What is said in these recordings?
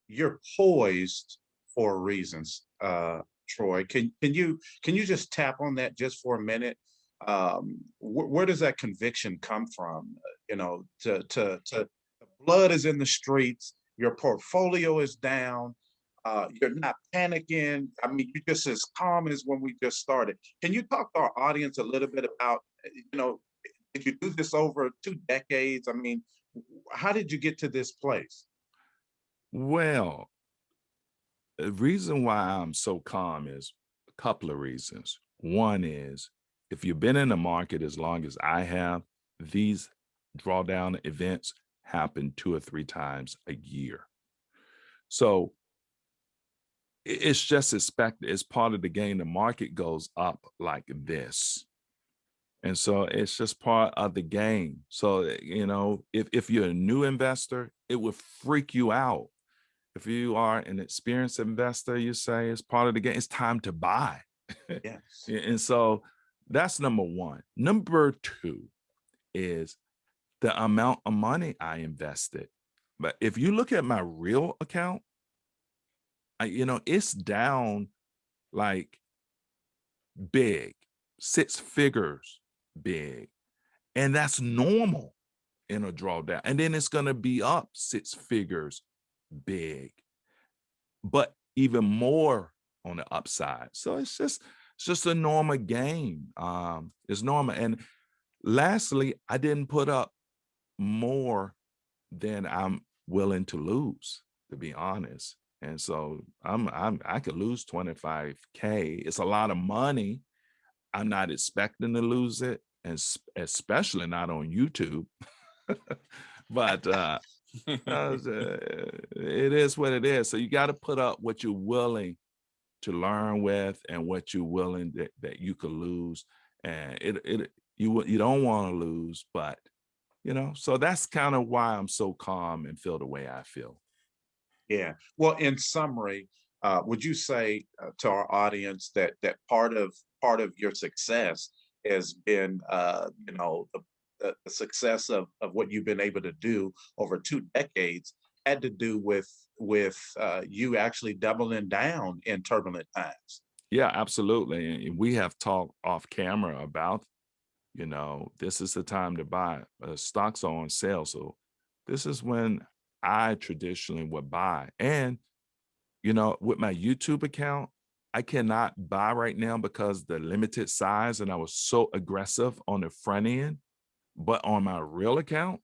you're poised for reasons, Troy. Can you just tap on that just for a minute? Where does that conviction come from? To the blood is in the streets. Your portfolio is down. You're not panicking. I mean, you're just as calm as when we just started. Can you talk to our audience a little bit about, did you do this over 2 decades? I mean, how did you get to this place? Well, the reason why I'm so calm is a couple of reasons. One is if you've been in the market as long as I have, these drawdown events happen 2 or 3 times a year. So it's just expected. It's part of the game. The market goes up like this. And so it's just part of the game. So, if you're a new investor, it would freak you out. If you are an experienced investor, you say it's part of the game. It's time to buy. Yes. And so that's number one. Number two is the amount of money I invested. But if you look at my real account, it's down like big, 6 figures big. And that's normal in a drawdown. And then it's going to be up 6 figures big, but even more on the upside. So it's just a normal game. It's normal. And lastly, I didn't put up more than I'm willing to lose, to be honest. And so I could lose 25K. It's a lot of money. I'm not expecting to lose it, and especially not on YouTube. But it is what it is. So you got to put up what you're willing to learn with, and what you're willing that you could lose. And you don't want to lose, but so that's kind of why I'm so calm and feel the way I feel. Yeah. Well, in summary, would you say to our audience that part of your success has been, the success of what you've been able to do over 2 decades had to do with you actually doubling down in turbulent times? Yeah, absolutely. And we have talked off camera about, this is the time to buy. Stocks are on sale. So this is when I traditionally would buy. And, with my YouTube account, I cannot buy right now because the limited size, and I was so aggressive on the front end. But on my real account,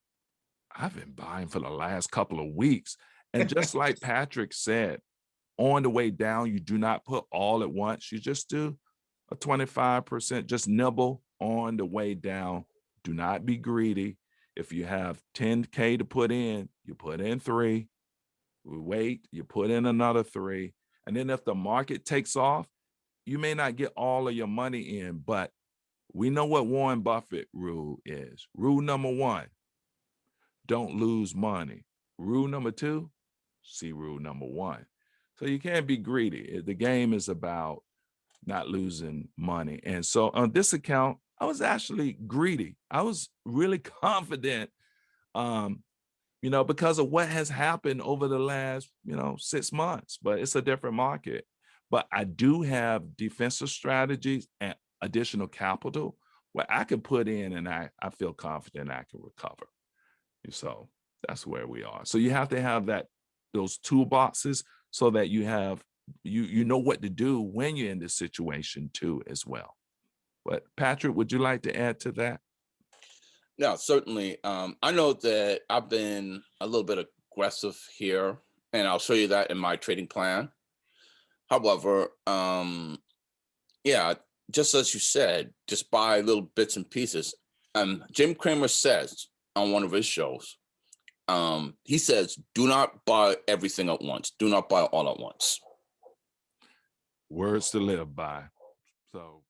I've been buying for the last couple of weeks. And just like Patrick said, on the way down, you do not put all at once. You just do a 25%, just nibble on the way down. Do not be greedy. If you have 10K to put in, you put in 3. We wait, you put in another 3. And then if the market takes off, you may not get all of your money in, but we know what Warren Buffett rule is. Rule number 1, don't lose money. Rule number 2, see rule number 1. So you can't be greedy. The game is about not losing money. And so on this account, I was actually greedy. I was really confident, because of what has happened over the last, 6 months, but it's a different market. But I do have defensive strategies and additional capital where I can put in, and I feel confident I can recover. So that's where we are. So you have to have those toolboxes so that you have, you know what to do when you're in this situation too, as well. But Patrick, would you like to add to that? Yeah, certainly. I know that I've been a little bit aggressive here, and I'll show you that in my trading plan. However, yeah, just as you said, just buy little bits and pieces. Jim Cramer says on one of his shows, he says, do not buy everything at once. Do not buy all at once. Words to live by. So